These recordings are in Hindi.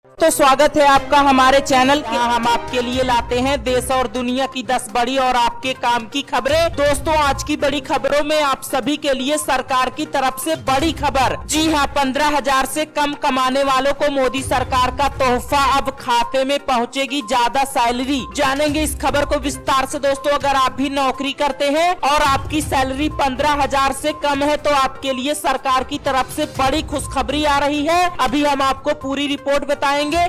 तो स्वागत है आपका हमारे चैनल के। हम आपके लिए लाते हैं देश और दुनिया की 10 बड़ी और आपके काम की खबरें। दोस्तों, आज की बड़ी खबरों में आप सभी के लिए सरकार की तरफ से बड़ी खबर। जी हां, 15,000 से कम कमाने वालों को मोदी सरकार का तोहफा, अब खाते में पहुंचेगी ज्यादा सैलरी। जानेंगे इस खबर को विस्तार से। दोस्तों, अगर आप भी नौकरी करते हैं और आपकी सैलरी 15,000 से कम है तो आपके लिए सरकार की तरफ से बड़ी खुशखबरी आ रही है। अभी हम आपको पूरी रिपोर्ट बताएंगे।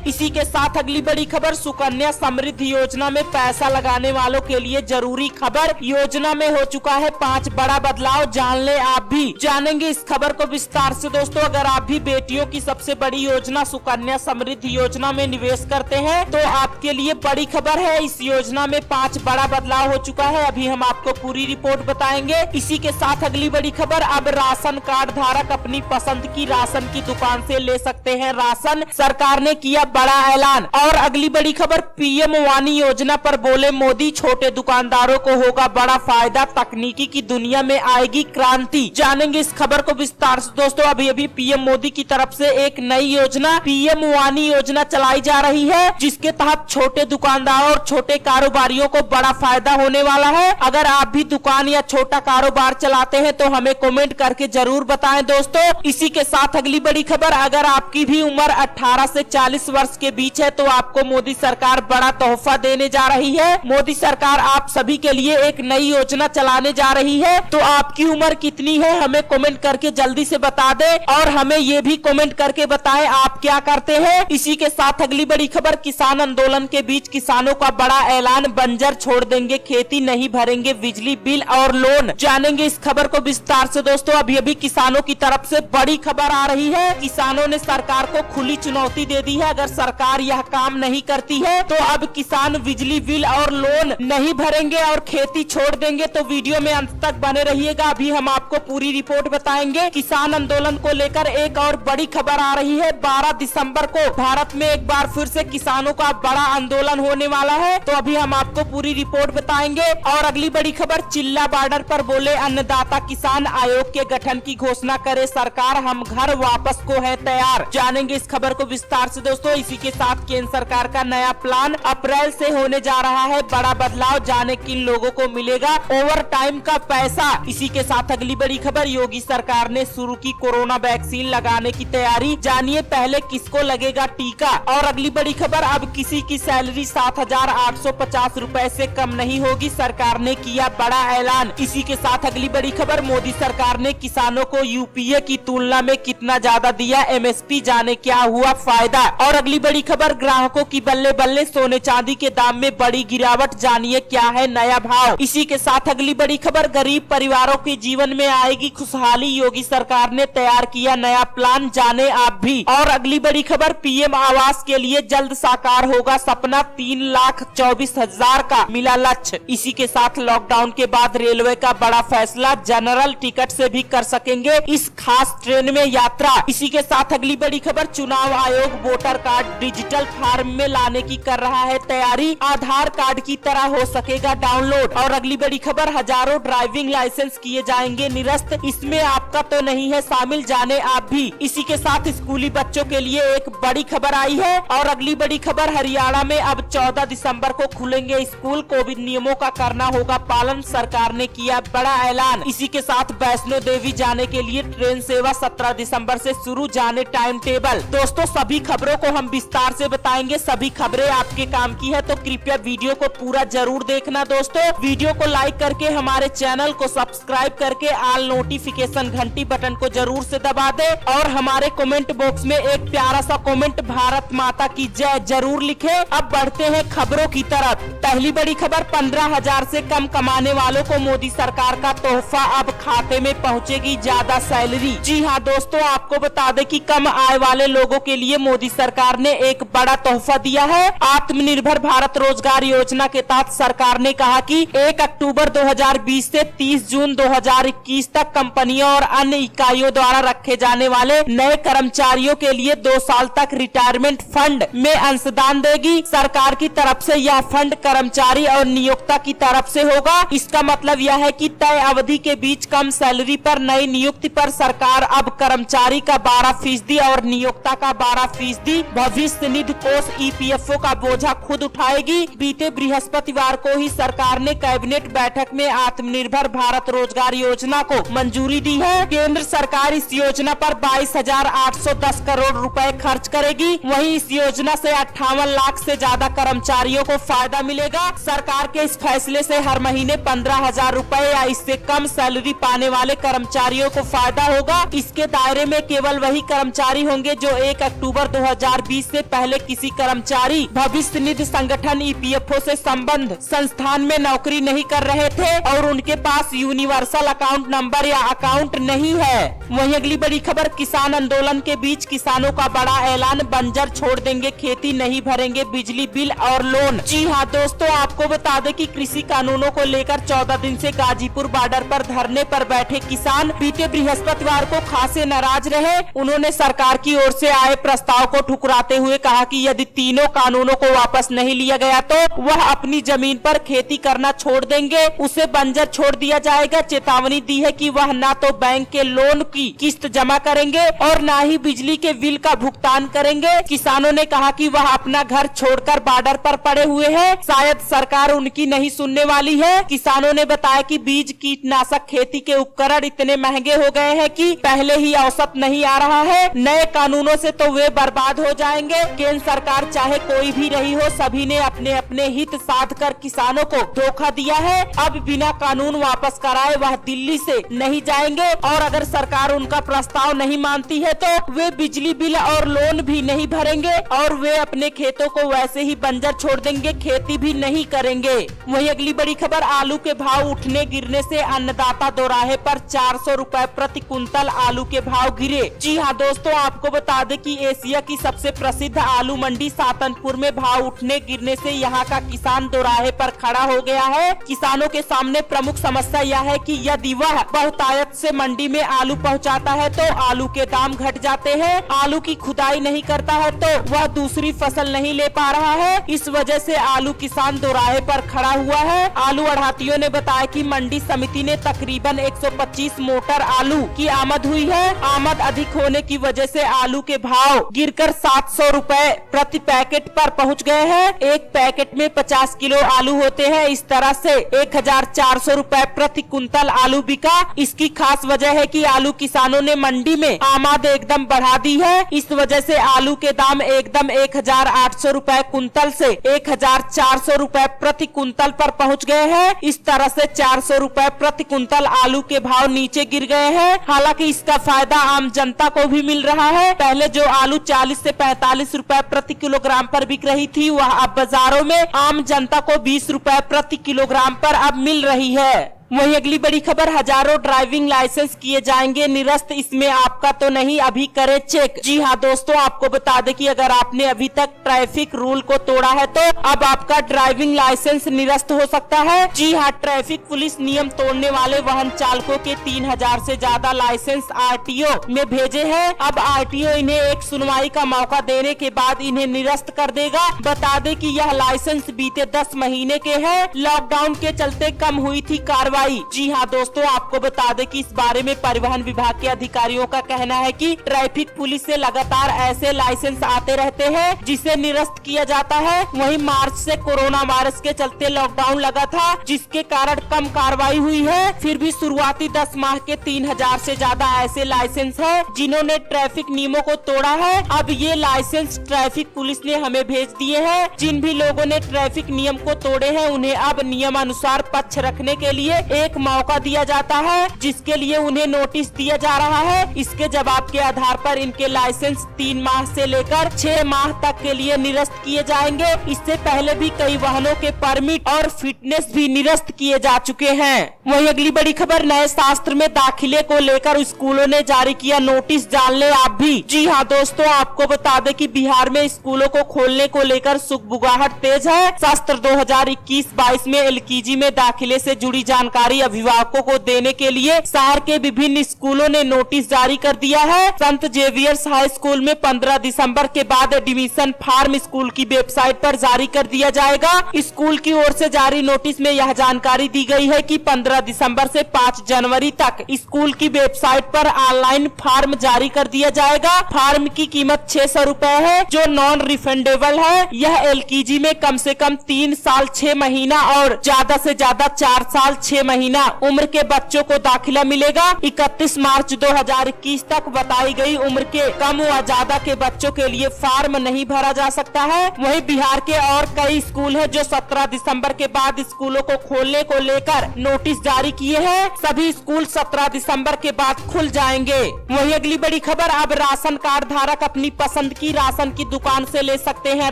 इसी के साथ अगली बड़ी खबर, सुकन्या समृद्धि योजना में पैसा लगाने वालों के लिए जरूरी खबर। योजना में हो चुका है 5 बड़ा बदलाव, जान ले आप भी। जानेंगे इस खबर को विस्तार से। दोस्तों, अगर आप भी बेटियों की सबसे बड़ी योजना सुकन्या समृद्धि योजना में निवेश करते हैं तो आपके लिए बड़ी खबर है। इस योजना में 5 बड़ा बदलाव हो चुका है। अभी हम आपको पूरी रिपोर्ट बताएंगे। इसी के साथ अगली बड़ी खबर, अब राशन कार्ड धारक अपनी पसंद की राशन की दुकान से ले सकते हैं राशन। सरकार ने किया बड़ा ऐलान। और अगली बड़ी खबर, पीएम वानी योजना पर बोले मोदी, छोटे दुकानदारों को होगा बड़ा फायदा, तकनीकी की दुनिया में आएगी क्रांति। जानेंगे इस खबर को विस्तार से। दोस्तों, अभी पीएम मोदी की तरफ से एक नई योजना पीएम वानी योजना चलाई जा रही है, जिसके तहत छोटे दुकानदारों और छोटे कारोबारियों को बड़ा फायदा होने वाला है। अगर आप भी दुकान या छोटा कारोबार चलाते हैं तो हमें कमेंट करके जरूर बताएं। दोस्तों, इसी के साथ अगली बड़ी खबर, अगर आपकी भी उम्र 18 से 40 वर्ष के बीच है तो आपको मोदी सरकार बड़ा तोहफा देने जा रही है। मोदी सरकार आप सभी के लिए एक नई योजना चलाने जा रही है। तो आपकी उम्र कितनी है हमें कमेंट करके जल्दी से बता दे, और हमें ये भी कमेंट करके बताएं आप क्या करते हैं। इसी के साथ अगली बड़ी खबर, किसान आंदोलन के बीच किसानों का बड़ा ऐलान, बंजर छोड़ देंगे खेती, नहीं भरेंगे बिजली बिल और लोन। जानेंगे इस खबर को विस्तार से। दोस्तों, अभी किसानों की तरफ से बड़ी खबर आ रही है। किसानों ने सरकार को खुली चुनौती दे दी है। अगर सरकार यह काम नहीं करती है तो अब किसान बिजली बिल और लोन नहीं भरेंगे और खेती छोड़ देंगे। तो वीडियो में अंत तक बने रहिएगा। अभी हम आपको पूरी रिपोर्ट बताएंगे। किसान आंदोलन को लेकर एक और बड़ी खबर आ रही है। 12 दिसंबर को भारत में एक बार फिर से किसानों का बड़ा आंदोलन होने वाला है। तो अभी हम आपको पूरी रिपोर्ट बताएंगे। और अगली बड़ी खबर, चिल्ला बॉर्डर पर बोले अन्नदाता किसान, आयोग के गठन की घोषणा करे सरकार, हम घर वापस को है तैयार। जानेंगे इस खबर को विस्तार से। दोस्तों, इसी के साथ केंद्र सरकार का नया प्लान, अप्रैल से होने जा रहा है बड़ा बदलाव। जाने किन लोगों को मिलेगा ओवर टाइम का पैसा। इसी के साथ अगली बड़ी खबर, योगी सरकार ने शुरू की कोरोना वैक्सीन लगाने की तैयारी, जानिए पहले किसको लगेगा टीका। और अगली बड़ी खबर, अब किसी की सैलरी 7,850 रुपए से कम नहीं होगी, सरकार ने किया बड़ा ऐलान। इसी के साथ अगली बड़ी खबर, मोदी सरकार ने किसानों को यूपीए की तुलना में कितना ज्यादा दिया एमएसपी, जाने क्या हुआ फायदा। और अगली बड़ी खबर, ग्राहकों की बल्ले बल्ले, सोने चांदी के दाम में बड़ी गिरावट, जानिए क्या है नया भाव। इसी के साथ अगली बड़ी खबर, गरीब परिवारों के जीवन में आएगी खुशहाली, योगी सरकार ने तैयार किया नया प्लान, जाने आप भी। और अगली बड़ी खबर, पीएम आवास के लिए जल्द साकार होगा सपना, 3,24,000 का मिला लक्ष्य। इसी के साथ लॉकडाउन के बाद रेलवे का बड़ा फैसला, जनरल टिकट से भी कर सकेंगे इस खास ट्रेन में यात्रा। इसी के साथ अगली बड़ी खबर, चुनाव आयोग वोटर कार्ड डिजिटल फॉर्म में लाने की कर रहा है तैयारी, आधार कार्ड की तरह हो सकेगा डाउनलोड। और अगली बड़ी खबर, हजारों ड्राइविंग लाइसेंस किए जाएंगे निरस्त, इसमें आपका तो नहीं है शामिल, जाने आप भी। इसी के साथ स्कूली बच्चों के लिए एक बड़ी खबर आई है। और अगली बड़ी खबर, हरियाणा में अब 14 दिसंबर को खुलेंगे स्कूल, कोविड नियमों का करना होगा पालन, सरकार ने किया बड़ा ऐलान। इसी के साथ वैष्णो देवी जाने के लिए ट्रेन सेवा 17 दिसंबर से शुरू, जाने टाइम टेबल। दोस्तों, सभी खबरों को हम विस्तार से बताएंगे। सभी खबरें आपके काम की है तो कृपया वीडियो को पूरा जरूर देखना। दोस्तों, वीडियो को लाइक करके हमारे चैनल को सब्सक्राइब करके ऑल नोटिफिकेशन घंटी बटन को जरूर से दबा दे। और हमारे कमेंट बॉक्स में एक प्यारा सा कमेंट, भारत माता की जय, जरूर लिखे। अब बढ़ते हैं खबरों की तरफ। पहली बड़ी खबर, 15,000 से कम कमाने वालों को मोदी सरकार का तोहफा, अब खाते में पहुंचेगी ज्यादा सैलरी। जी हाँ दोस्तों, आपको बता दें कि कम आय वाले लोगों के लिए मोदी सरकार ने एक बड़ा तोहफा दिया है। आत्मनिर्भर भारत रोजगार योजना के तहत सरकार ने कहा कि 1 अक्टूबर 2020 से 30 जून 2021 तक कंपनियों और अन्य इकाइयों द्वारा रखे जाने वाले नए कर्मचारियों के लिए 2 साल तक रिटायरमेंट फंड में अंशदान देगी। सरकार की तरफ से यह फंड कर्मचारी और नियोक्ता की तरफ से होगा। इसका मतलब यह है कि तय अवधि के बीच कम सैलरी पर नई नियुक्ति पर सरकार अब कर्मचारी का 12% और नियोक्ता का 12% भविष्य निधि कोष EPFO का बोझा खुद उठाएगी। बीते बृहस्पतिवार को ही सरकार ने कैबिनेट बैठक में आत्मनिर्भर भारत रोजगार योजना को मंजूरी दी है। केंद्र सरकार इस योजना पर 22,810 करोड़ रुपए खर्च करेगी। वहीं इस योजना से 58 लाख से ज्यादा कर्मचारियों को फायदा मिलेगा। सरकार के इस फैसले से हर महीने 15,000 रुपए या इससे कम सैलरी पाने वाले कर्मचारियों को फायदा होगा। इसके दायरे में केवल वही कर्मचारी होंगे जो 1 अक्टूबर 2020 से पहले किसी कर्मचारी भविष्य निधि संगठन EPFO से संबंध संस्थान में नौकरी नहीं कर रहे थे और उनके पास यूनिवर्सल अकाउंट नंबर या अकाउंट नहीं है। वहीं अगली बड़ी खबर, किसान आंदोलन के बीच किसानों का बड़ा ऐलान, बंजर छोड़ देंगे खेती, नहीं भरेंगे बिजली बिल और लोन। जी हां दोस्तों, आपको बता दें कि कृषि कानूनों को लेकर 14 दिन से गाजीपुर बॉर्डर पर धरने पर बैठे किसान बीते बृहस्पतिवार को खासे नाराज रहे। उन्होंने सरकार की ओर से आए प्रस्ताव को ठुकराते हुए कहा कि यदि तीनों कानूनों को वापस नहीं लिया गया तो वह अपनी जमीन पर खेती करना छोड़ देंगे, उसे बंजर छोड़ दिया जाएगा। चेतावनी दी है कि वह न तो बैंक के लोन की किस्त जमा करेंगे और न ही बिजली के बिल का भुगतान करेंगे। किसानों ने कहा कि वह अपना घर छोड़कर बॉर्डर पर पड़े हुए हैं, शायद सरकार उनकी नहीं सुनने वाली है। किसानों ने बताया कि बीज, कीटनाशक, खेती के उपकरण इतने महंगे हो गए हैं कि पहले ही औसत नहीं आ रहा है। नए कानूनों से तो वे बर्बाद हो जाएंगे। केंद्र सरकार चाहे कोई भी रही हो, सभी ने अपने अपने हित साध कर किसानों को धोखा दिया है। अब बिना कानून वापस कराए वह दिल्ली से नहीं जाएंगे और अगर सरकार उनका प्रस्ताव नहीं मानती है तो वे बिजली बिल और लोन भी नहीं भरेंगे और वे अपने खेतों को वैसे ही बंजर छोड़ देंगे, खेती भी नहीं करेंगे। वहीं अगली बड़ी खबर, आलू के भाव उठने गिरने से अन्नदाता दोराहे पर 400 रुपए प्रति कुंतल आलू के भाव गिरे। जी हाँ दोस्तों, आपको बता दें कि एशिया की सबसे प्रसिद्ध आलू मंडी सातनपुर में भाव उठने गिरने से यहाँ का किसान दोराहे पर खड़ा हो गया है। किसानों के सामने प्रमुख समस्या यह है कि यदि वह बहुतायत से मंडी में आलू पहुँचाता है तो आलू के दाम घट जाते हैं, आलू की खुदाई नहीं करता है तो वह दूसरी फसल नहीं ले पा रहा है। इस वजह से आलू किसान दोराहे पर खड़ा हुआ है। आलू आढ़तियों ने बताया कि मंडी समिति ने तकरीबन 125 मोटर आलू की आमद हुई है। आमद अधिक होने की वजह से आलू के भाव गिरकर 700 रुपए प्रति पैकेट पर पहुंच गए हैं। एक पैकेट में 50 किलो आलू होते हैं। इस तरह से 1,400 रुपए प्रति कुंतल आलू बिका। इसकी खास वजह है कि आलू किसानों ने मंडी में आमद एकदम बढ़ा दी है। इस वजह से आलू के दाम एकदम 1,800 रुपए कुंतल से 1,400 रुपए प्रति कुंतल पर पहुंच गए हैं। इस तरह से 400 रुपए प्रति कुंतल आलू के भाव नीचे गिर गए हैं। हालांकि इसका फायदा आम जनता को भी मिल रहा है। पहले जो आलू 40 से 45 रुपए प्रति किलोग्राम पर बिक रही थी, वह अब बाजारों में आम जनता को 20 रुपए प्रति किलोग्राम पर अब मिल रही है। वहीं अगली बड़ी खबर, हजारों ड्राइविंग लाइसेंस किए जाएंगे निरस्त, इसमें आपका तो नहीं, अभी करें चेक। जी हाँ दोस्तों, आपको बता दें कि अगर आपने अभी तक ट्रैफिक रूल को तोड़ा है तो अब आपका ड्राइविंग लाइसेंस निरस्त हो सकता है। जी हाँ, ट्रैफिक पुलिस नियम तोड़ने वाले वाहन चालकों के 3000 से ज्यादा लाइसेंस RTO में भेजे हैं। अब RTO इन्हें एक सुनवाई का मौका देने के बाद इन्हें निरस्त कर देगा। बता दें कि यह लाइसेंस बीते 10 महीने के हैं। लॉकडाउन के चलते कम हुई थी कार्रवाई। जी हाँ दोस्तों, आपको बता दें कि इस बारे में परिवहन विभाग के अधिकारियों का कहना है कि ट्रैफिक पुलिस से लगातार ऐसे लाइसेंस आते रहते हैं जिसे निरस्त किया जाता है। वहीं मार्च से कोरोना वायरस के चलते लॉकडाउन लगा था, जिसके कारण कम कार्रवाई हुई है। फिर भी शुरुआती 10 माह के 3000 से ज्यादा ऐसे लाइसेंस है जिन्होंने ट्रैफिक नियमों को तोड़ा है। अब ये लाइसेंस ट्रैफिक पुलिस ने हमें भेज दिए हैं। जिन भी लोगों ने ट्रैफिक नियम को तोड़े हैं उन्हें अब नियमानुसार पक्ष रखने के लिए एक मौका दिया जाता है, जिसके लिए उन्हें नोटिस दिया जा रहा है। इसके जवाब के आधार पर इनके लाइसेंस 3 माह से लेकर 6 माह तक के लिए निरस्त किए जाएंगे। इससे पहले भी कई वाहनों के परमिट और फिटनेस भी निरस्त किए जा चुके हैं। वहीं अगली बड़ी खबर, नए शास्त्र में दाखिले को लेकर स्कूलों ने जारी किया नोटिस, जान ले आप भी। जी हाँ दोस्तों, आपको बता दें कि बिहार में स्कूलों को खोलने को लेकर सुगबुगाहट तेज है। शास्त्र 2021-22 में LKG में दाखिले से जुड़ी जानकारी जानकारी अभिभावकों को देने के लिए शहर के विभिन्न स्कूलों ने नोटिस जारी कर दिया है। संत जेवियर्स हाई स्कूल में 15 दिसंबर के बाद एडमिशन फॉर्म स्कूल की वेबसाइट पर जारी कर दिया जाएगा। स्कूल की ओर से जारी नोटिस में यह जानकारी दी गई है कि 15 दिसंबर से 5 जनवरी तक स्कूल की वेबसाइट पर ऑनलाइन फॉर्म जारी कर दिया जाएगा। फॉर्म की कीमत 600 रुपए है, जो नॉन रिफंडेबल है। यह LKG में कम से कम 3 साल 6 महीना और ज्यादा से ज्यादा 4 साल 6 महीना उम्र के बच्चों को दाखिला मिलेगा। 31 मार्च 2021 तक बताई गई उम्र के कम व ज्यादा के बच्चों के लिए फॉर्म नहीं भरा जा सकता है। वहीं बिहार के और कई स्कूल हैं जो 17 दिसंबर के बाद स्कूलों को खोलने को लेकर नोटिस जारी किए हैं। सभी स्कूल 17 दिसंबर के बाद खुल जाएंगे। वहीं अगली बड़ी खबर, अब राशन कार्ड धारक अपनी पसंद की राशन की दुकान से ले सकते हैं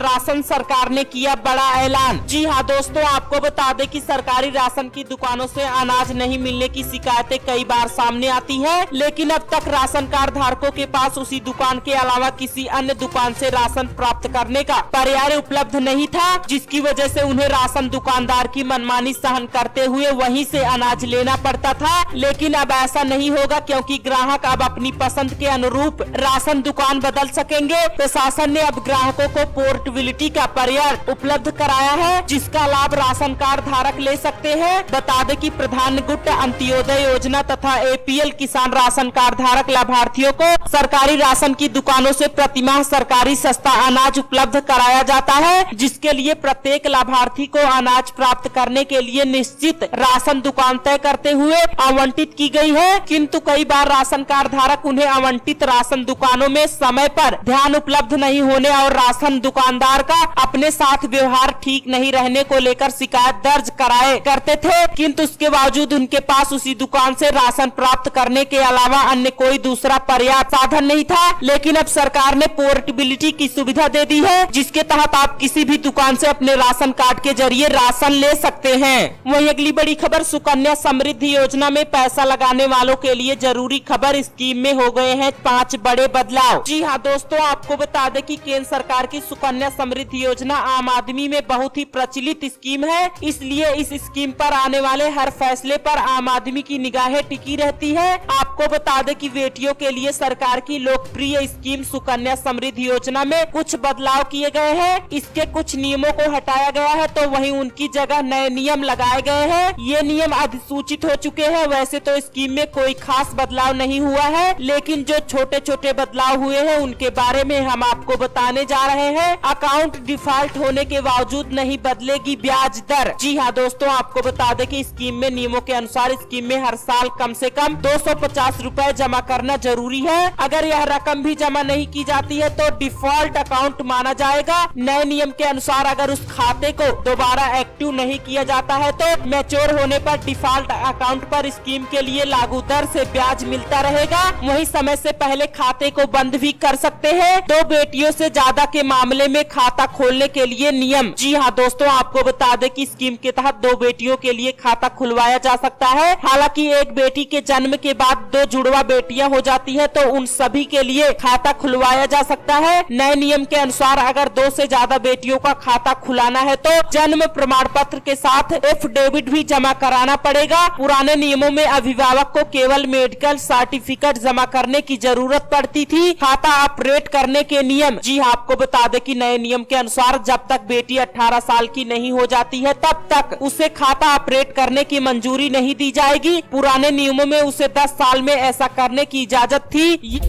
राशन। सरकार ने किया बड़ा ऐलान। जी हाँ दोस्तों, आपको बता दें कि सरकारी राशन की दुकानों से अनाज नहीं मिलने की शिकायतें कई बार सामने आती है, लेकिन अब तक राशन कार्ड धारकों के पास उसी दुकान के अलावा किसी अन्य दुकान से राशन प्राप्त करने का पर्याय उपलब्ध नहीं था, जिसकी वजह से उन्हें राशन दुकानदार की मनमानी सहन करते हुए वहीं से अनाज लेना पड़ता था। लेकिन अब ऐसा नहीं होगा, क्योंकि ग्राहक अब अपनी पसंद के अनुरूप राशन दुकान बदल सकेंगे। प्रशासन ने अब ग्राहकों को पोर्टेबिलिटी का पर्याय उपलब्ध कराया है, जिसका लाभ राशन कार्ड धारक ले सकते हैं। बता दें कि प्रधानमंत्री अंत्योदय योजना तथा APL किसान राशन कार्ड धारक लाभार्थियों को सरकारी राशन की दुकानों से प्रतिमाह सरकारी सस्ता अनाज उपलब्ध कराया जाता है, जिसके लिए प्रत्येक लाभार्थी को अनाज प्राप्त करने के लिए निश्चित राशन दुकान तय करते हुए आवंटित की गई है। किंतु कई बार राशन कार्ड धारक उन्हें आवंटित राशन दुकानों में समय पर ध्यान उपलब्ध नहीं होने और राशन दुकानदार का अपने साथ व्यवहार ठीक नहीं रहने को लेकर शिकायत दर्ज कराए करते थे, किंतु उसके बावजूद उनके पास उसी दुकान से राशन प्राप्त करने के अलावा अन्य कोई दूसरा पर्याप्त साधन नहीं था। लेकिन अब सरकार ने पोर्टेबिलिटी की सुविधा दे दी है, जिसके तहत आप किसी भी दुकान से अपने राशन कार्ड के जरिए राशन ले सकते हैं। वहीं अगली बड़ी खबर, सुकन्या समृद्धि योजना में पैसा लगाने वालों के लिए जरूरी खबर, स्कीम में हो गए हैं 5 बड़े बदलाव। जी हाँ दोस्तों, आपको बता दें कि केंद्र सरकार की सुकन्या समृद्धि योजना आम आदमी में बहुत ही प्रचलित स्कीम है, इसलिए इस स्कीम पर आने वाले हर फैसले पर आम आदमी की निगाहें टिकी रहती है। आपको बता दें कि बेटियों के लिए सरकार की लोकप्रिय स्कीम सुकन्या समृद्धि योजना में कुछ बदलाव किए गए हैं। इसके कुछ नियमों को हटाया गया है, तो वहीं उनकी जगह नए नियम लगाए गए हैं। ये नियम अधिसूचित हो चुके हैं। वैसे तो स्कीम में कोई खास बदलाव नहीं हुआ है, लेकिन जो छोटे छोटे बदलाव हुए हैं उनके बारे में हम आपको बताने जा रहे हैं। अकाउंट डिफॉल्ट होने के बावजूद नहीं बदलेगी ब्याज दर। जी हाँ दोस्तों, आपको बता दें कि स्कीम में नियमों के अनुसार स्कीम में हर साल कम से कम 250 रुपए जमा करना जरूरी है। अगर यह रकम भी जमा नहीं की जाती है तो डिफॉल्ट अकाउंट माना जाएगा। नए नियम के अनुसार अगर उस खाते को दोबारा एक्टिव नहीं किया जाता है तो मैच्योर होने पर डिफॉल्ट अकाउंट पर स्कीम के लिए लागू दर से ब्याज मिलता रहेगा। वहीं समय से पहले खाते को बंद भी कर सकते हैं। 2 बेटियों से ज्यादा के मामले में खाता खोलने के लिए नियम। जी हाँ दोस्तों, आपको बता दें कि स्कीम के तहत 2 बेटियों के लिए खाता खुलवाया जा सकता है। हालांकि एक बेटी के जन्म के बाद 2 जुड़वा बेटियां हो जाती है तो उन सभी के लिए खाता खुलवाया जा सकता है। नए नियम के अनुसार अगर 2 से ज्यादा बेटियों का खाता खुलाना है तो जन्म प्रमाण पत्र के साथ एफिडेविट भी जमा कराना पड़ेगा। पुराने नियमों में अभिभावक को केवल मेडिकल सर्टिफिकेट जमा करने की जरूरत पड़ती थी। खाता ऑपरेट करने के नियम। जी हाँ, आपको बता दें कि नए नियम के अनुसार जब तक बेटी 18 साल की नहीं हो जाती है तब तक उसे खाता ऑपरेट करने की मंजूरी नहीं दी जाएगी। पुराने नियमों में उसे 10 साल में ऐसा करने की इजाजत थी।